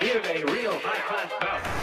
Give a real high-class bout.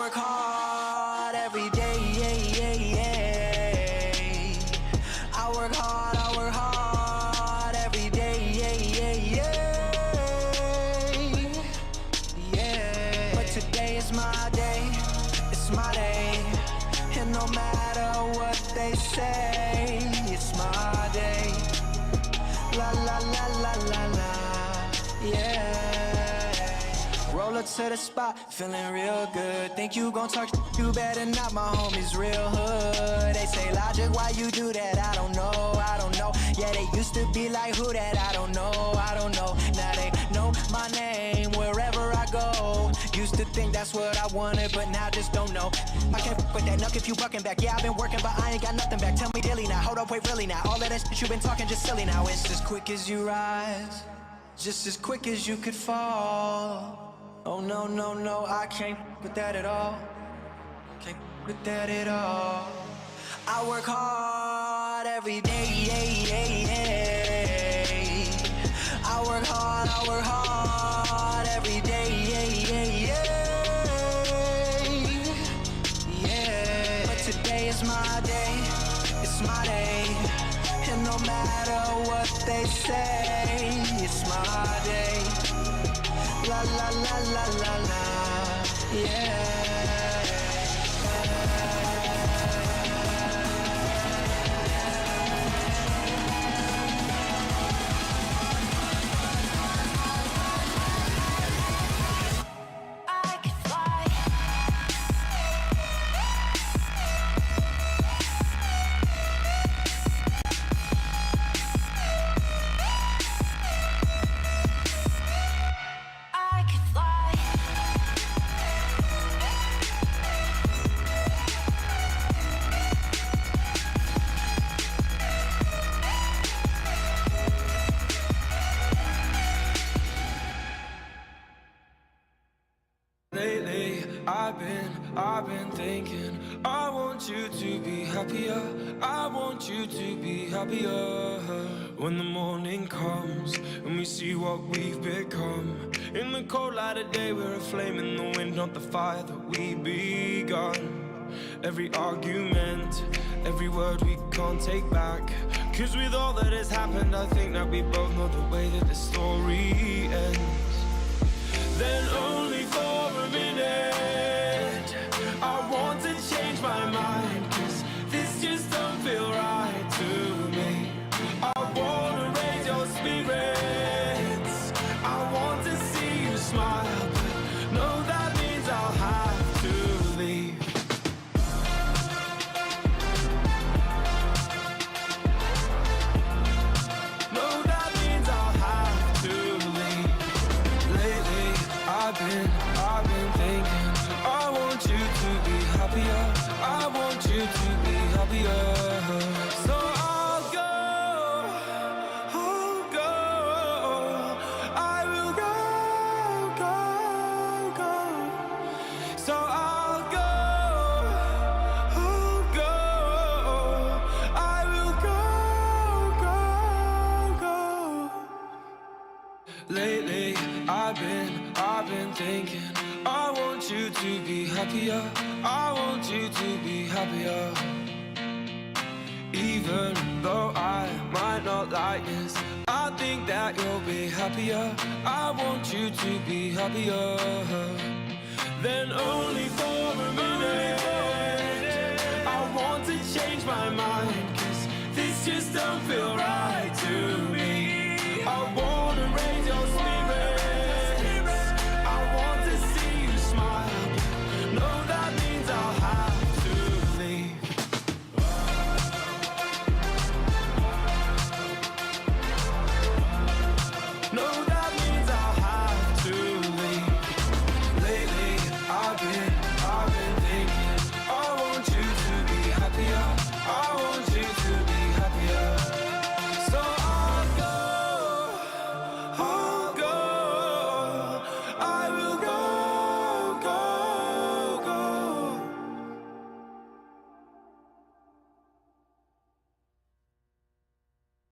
work hard every day. I work hard every day. Yeah. But today is my day, it's my day. And no matter what they say, it's my day. La la la la la la, yeah. Roll up to the spot, feeling real good. Think you gon' talk, you better not, my homies real hood. They say, Logic, why you do that? I don't know. Yeah, they used to be like, who that? I don't know. Now they know my name wherever I go. Used to think that's what I wanted, but now just don't know. I can't f with that nuck if you bucking back. Yeah, I've been working, but I ain't got nothing back. Tell me daily now, hold up, wait, really now. All of that shit you been talking just silly now. It's as quick as you rise, just as quick as you could fall. Oh no, I can't f with that at all. Can't f with that at all. I work hard every day. I work hard every day. Yeah. But today is my day, it's my day. And no matter what they say, it's my day. La la la la la la, yeah. Lately, I've been thinking, I want you to be happier. I want you to be happier. When the morning comes and we see what we've become. In the cold light of day, we're a flame in the wind, not the fire that we begun. Every argument, every word we can't take back. Cause with all that has happened, I think that we both know the way that the story ends. Then only for a minute I want to change my mind, cause this just don't feel right to me. I wanna raise your spirits, I want to see you smile, but no, that means I'll have to leave. No, that means I'll have to leave. Lately, I've been thinking, I want you to be happier. I want you to be happier. So I'll go. I will go. So I'll go. I will go. Lately, I've been thinking, I want you to be happier. I want you to be happier. Even though I might not like this, I think that you'll be happier. I want you to be happier. Then only for a minute I want to change my mind, cause this just don't feel right to me.